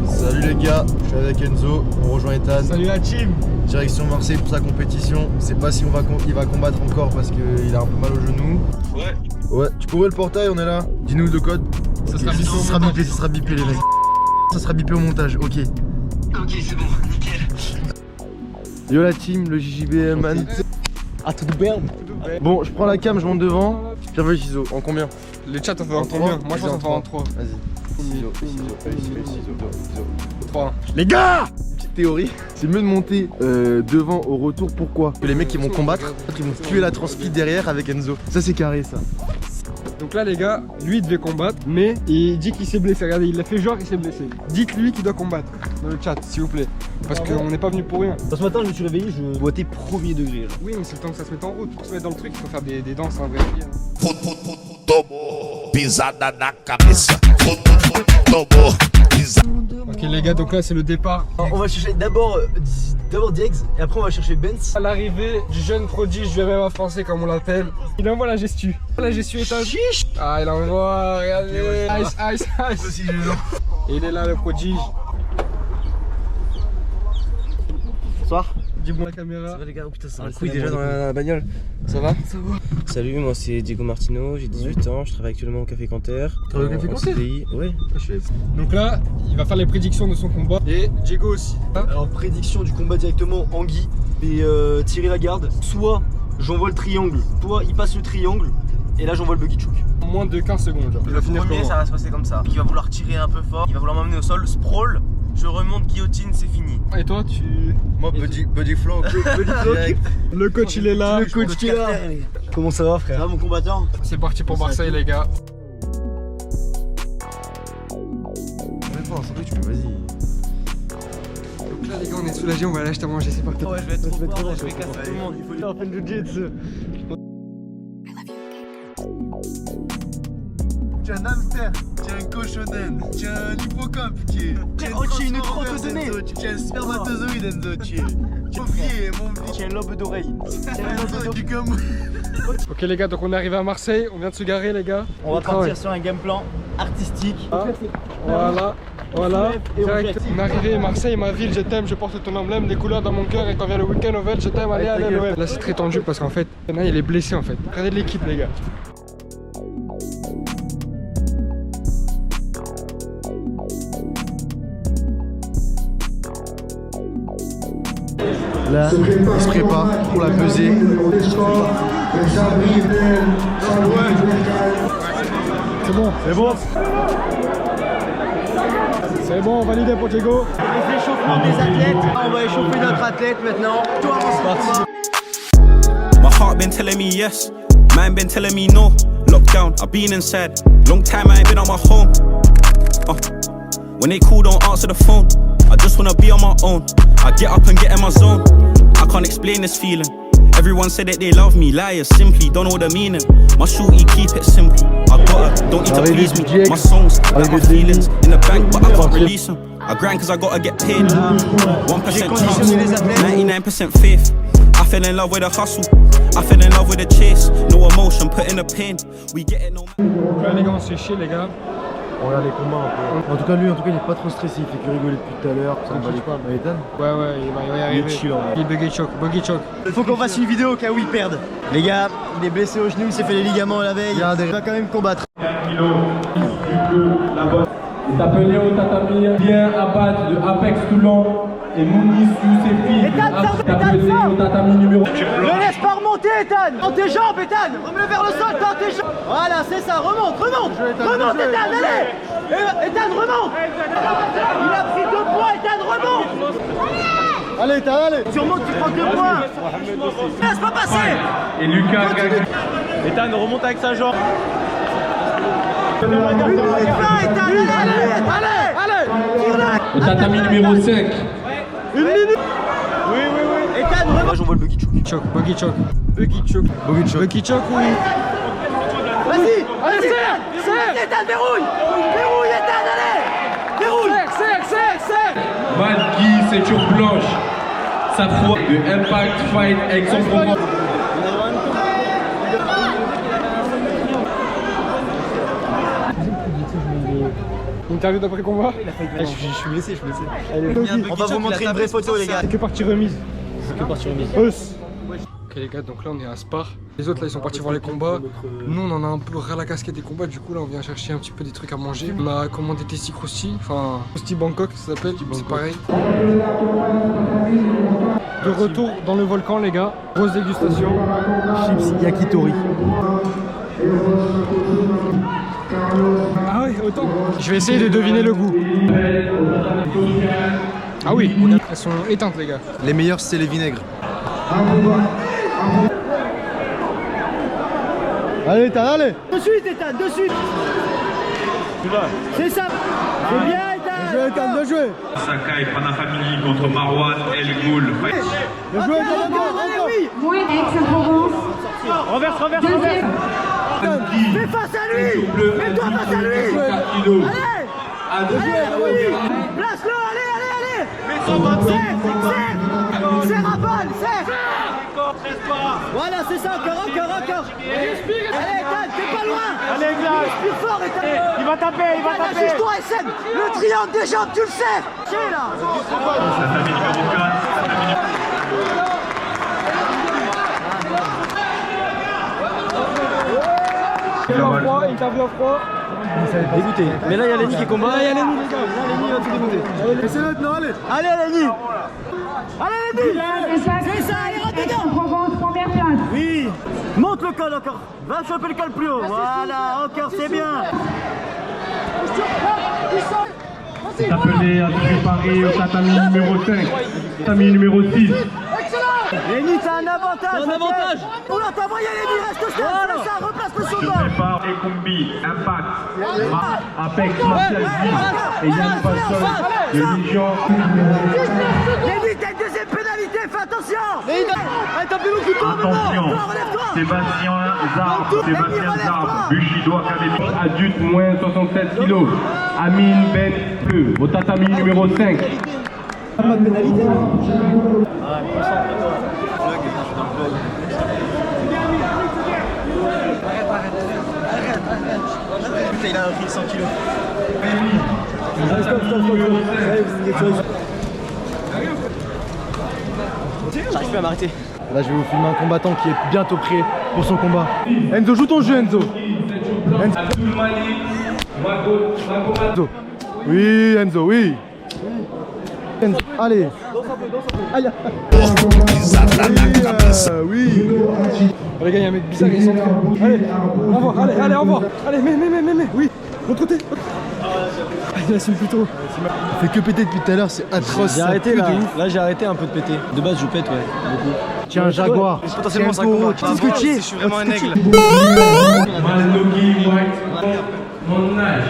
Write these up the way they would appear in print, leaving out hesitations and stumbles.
Salut les gars, je suis avec Enzo, on rejoint Ethan. Salut la team. Direction Marseille pour sa compétition. Je sais pas si il va combattre encore parce qu'il a un peu mal au genou. Ouais, tu peux ouvrir le portail, on est là. Dis-nous le code. Ça sera bipé, ça sera bipé les mecs. Ça sera bipé au montage, ok. Ok, c'est bon, nickel. Yo la team, le JJB man. Ah, tout bien. Bon, je prends la cam, je monte devant. Pierre vas ciseaux, en combien? Les chats, on fait en combien? Moi, je pense qu'on fait en 3. Vas-y. Ciseaux. 3. Les gars! Petite théorie, c'est mieux de monter devant au retour. Pourquoi? Que les mecs qui vont combattre, ils vont tuer la transpi derrière avec Enzo. Ça c'est carré ça. Donc là les gars, lui il devait combattre, mais il dit qu'il s'est blessé. Regardez, il a fait genre il s'est blessé. Dites-lui qu'il doit combattre dans le chat, s'il vous plaît. Parce qu'on n'est pas venu pour rien. Ce matin, je me suis réveillé, je boitais premier degré. Là. Oui, mais c'est le temps que ça se mette en route. Pour se mettre dans le truc, il faut faire des danses, un vrai pied. Pisada na cabeça. Ok les gars, donc là c'est le départ. Alors, on va chercher d'abord Diggs et après on va chercher Benz. À l'arrivée du jeune prodige du MMA français comme on l'appelle, il envoie la gestu. La gestu est un chiche. Ah il envoie, regardez. Ice. Et il est là le prodige. Bonsoir. Dis-moi la caméra. Ça va les gars? Oh putain, ça va Un couille déjà dans la bagnole. Ça va? Ça va. Salut, moi c'est Diego Martino, j'ai 18 ans, je travaille actuellement au Café Canter. Tu travailles au Café Canter? CDI, ouais. Donc là, il va faire les prédictions de son combat. Et Diego aussi. Alors prédiction du combat directement, Anguille et Thierry Lagarde. Soit j'envoie le triangle, soit il passe le triangle et là j'envoie le buggy choke. En moins de 15 secondes genre. Il va finir Premier, comment? ça va se passer comme ça. Il va vouloir tirer un peu fort, il va vouloir m'emmener au sol, sprawl, je remonte, guillotine, c'est fini. Et toi tu... Moi body flow. Direct. Le coach il est là. Le coach qui est là. Comment ça va frère? Ça va mon combattant? C'est parti pour Marseille les gars. Fais pas un sandwich, mais vas-y. Donc là les gars on est soulagés, on va aller acheter à manger, c'est parti. Ouais, je vais être trop fort, je vais casser tout le monde. Il faut faire du jiu-jitsu. Tu es un hamster, tu es un cochonène, tu es un hippocampe, tu es une trottodomée. tu es un spermatozoïde Enzo, tu es mon vieil, J'ai un lobe d'oreille. du Cameroun. Ok les gars, donc on est arrivé à Marseille, on vient de se garer les gars. On va partir sur un game plan artistique. Voilà, direct. On est arrivé à Marseille, ma ville, je t'aime, je porte ton emblème, les couleurs dans mon cœur et quand vient le week-end au Vel, je t'aime, allez à l'OL. Là c'est très tendu parce qu'en fait, Yana il est blessé en fait. Regardez l'équipe les gars. Là, il se prépare pour la pesée. C'est bon. C'est bon, validé pour Diego. Les échauffements des athlètes. On va échauffer notre athlète maintenant. Toi avance. My heart been telling me yes, mind been telling me no. Lockdown, I've been inside. Long time I ain't been on my home. When they call, don't answer the phone. I just wanna be on my own. I get up and get in my zone. I can't explain this feeling. Everyone said that they love me, liars simply don't know the meaning. My shorty keep it simple. I got her, don't need to please me. My songs, like my feelings in the bank, but I can't release them. I grind cause I gotta get paid. 1% chance, 99% faith. I fell in love with the hustle. I fell in love with the chase. No emotion, put in the pain. We get it no matter. Là les gars, on se fait chier les gars. On regarde les combats un peu. En tout cas, lui, il est pas trop stressé, il fait que rigoler depuis tout à l'heure. Ça va les quoi, Ethan? Ouais, il va y arriver. Il est chill, hein. Il buggy choke. Il faut qu'on fasse une vidéo au cas où ils perdent. Les gars, il est blessé au genou, il s'est fait les ligaments la veille. Il va quand même combattre. est appelé au tatami, vient à battre de Apex Toulon et Mounis Youssefi est appelé au tatami numéro 1. Ne laisse pas remonter, Ethan. Dans tes jambes, Ethan. Remets-le vers le sol, dans tes jambes. Voilà, c'est ça, remonte. Remonte, Ethan, allez. Ethan, remonte. Il a pris 2 points, Ethan, remonte. Allez, Ethan, allez. Tu remontes, tu prends 2 points. Laisse pas passer. Et Lucas gagne. Ethan, remonte avec sa jambe. Allez, Au tatami numéro 5. Une minute. Oui. Ethan, remonte. J'envoie le buggy choke. Buggy choke. Buggy choke, oui. Vas-y, serre. Ethan, verrouille, Ethan, allez. Verrouille. Serre. Malky, ceinture blanche. Sa foi de Impact Fight avec son combat. Interview d'après combat. Je suis blessé, Allez, On va vous montrer une vraie photo, les gars. c'est que partie remise. C'est que partie remise. Ok les gars, donc là on est à Spar. Les autres là ils sont partis voir les combats. Nous on en a un peu ras la casquette des combats, du coup là on vient chercher un petit peu des trucs à manger. On a commandé Testy Krusty, enfin Krusty Bangkok ça s'appelle, c'est pareil. De retour dans le volcan les gars, grosse dégustation. Chips yakitori. Ah ouais, autant. Je vais essayer de deviner le goût. Ah oui, elles sont éteintes les gars. Les meilleurs, c'est les vinaigres. Allez, Ethan, allez. De suite, Ethan, de suite. C'est ça. C'est bien, Ethan. Bien joué, Ethan, bien joué. Sakai, Prana Family contre Marwan El Ghoul. Bien joué, Ethan, Allez, oui. Moins Aix-en-Provence. Renverse. Deuxième. Fais face à lui. Mets-toi face à lui. Allez, oui. Place-le, allez. Serre à balle, serre. Voilà, c'est ça, encore. Allez, Ethan, t'es pas loin. Allez, respire fort, Ethan. Il va taper. Affiche-toi, SN. Le triangle des jambes, tu le sais. C'est là. Interview à froid. Dégoûté. Mais là, il y a Lenny qui combat. Il y a Lenny les gars. Là, Lenny va tout dégoûter. Laissez maintenant, allez. Allez, Lenny. C'est ça, allez, rentre dedans. Aix-en-Provence, première place. Oui. Monte le col encore. Va choper le col plus haut. Voilà, encore, c'est bien. C'est appelé à préparer au tatami numéro 5. Tatami numéro 6. Lenny, t'as un avantage. Oula, t'as envoyé Lenny, reste stable. C'est ça, replace le Se soldat. prépare Ekombi, Impact, Apex, Martial 10 et Yann Passon de Légion. Lenny, t'as une deuxième pénalité, fais attention. Allez, tapez-vous qui tombe maintenant. Attention, Relève-toi. Sébastien Zarb, Bushido Academy, adulte moins 67 kg. Amin Ben Peu, au tatami numéro 5. Pas de pénalité. Il a pris 100 kilos. J'arrive plus à m'arrêter. Là, je vais vous filmer un combattant qui est bientôt prêt pour son combat. Enzo, joue ton jeu, Enzo. Enzo. Oui, Enzo, oui. Enzo, allez. Aïe. Oui. Oh, les gars, il y a un mec bizarre, il s'en va. Allez, au revoir, allez, au revoir. Allez, mais, oui, l'autre côté. Ah, il a su plutôt. Il fait que péter depuis tout à l'heure, c'est atroce. J'ai arrêté là. Là, j'ai arrêté un peu de péter. De base, je pète, ouais. Beaucoup. Tiens, un jaguar. Potentiellement, ça combat. Qu'est-ce que tu es? Je suis vraiment un aigle. Maldogi White, mon âge.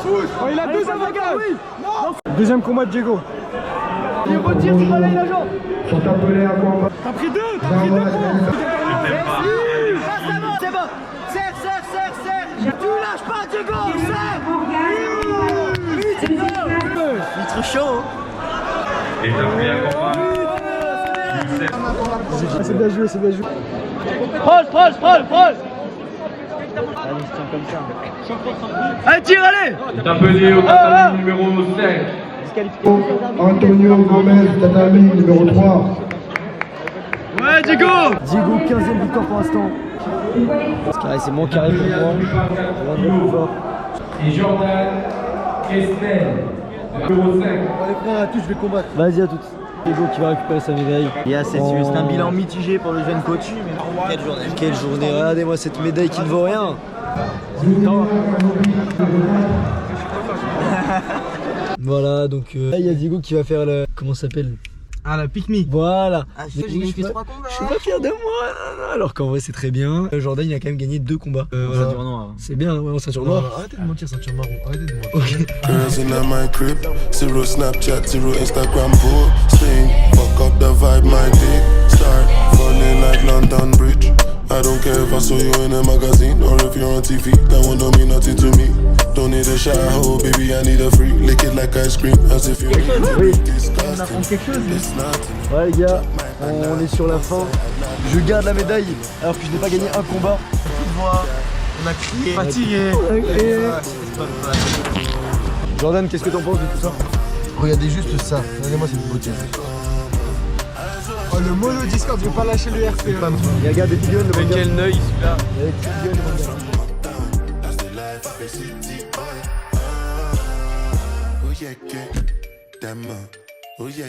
Oh, il a deux avantages. Deuxième combat de Diego. Il retire, tu balaye la jambe. Sont appelés à combat. T'as pris deux C'est bon. Serre. Tu lâches pas, Diego. Serre. Il est trop chaud. Et appelés à combat. C'est bien joué. Prole. Allez, tire, allez. Est appelé au tatami numéro 5. Antonio Gomez, tatami numéro 3. Ouais, Diego. Diego, 15e victoire pour l'instant. C'est mon carré pour moi. Et Jordan Estel, numéro 5. Allez, frère, à tous, je vais combattre. Vas-y à toutes. Diego qui va récupérer sa médaille. C'est un bilan mitigé pour le jeune coach. Quelle journée, regardez-moi cette médaille qui ne vaut rien. Voilà, donc là il y a Diego qui va faire le... Comment ça s'appelle? Ah, la pick me. Voilà. J'ai fait 3 combats. Je suis pas fier de moi, non, alors qu'en vrai c'est très bien. Jordan il a quand même gagné 2 combats. Voilà. C'est bien, ouais, en ceinture noire. Arrêtez de mentir, ceinture marron. Arrêtez de mentir. Ok. Girls in my crib, zero Snapchat, zero Instagram posting. Fuck up the vibe, my dick start falling like London Bridge. I don't care if I saw you in a magazine or if you're on TV. That one don't mean nothing to me. Don't need a shower, oh baby, I need a free. Lick it like ice cream, as if you Oui, on apprend quelque chose. Ouais les gars, on est sur la fin. Je garde la médaille alors que je n'ai pas gagné un combat. On a crié. Fatigué. Jordan, qu'est-ce que t'en penses de tout ça? Regardez juste ça, regardez-moi cette beauté. Oh, le mono Discord, je vais pas lâcher le RP. Et regarde des gueules, le Mais quel œil celui-là. Avec des gueules, le gars. Oh yeah,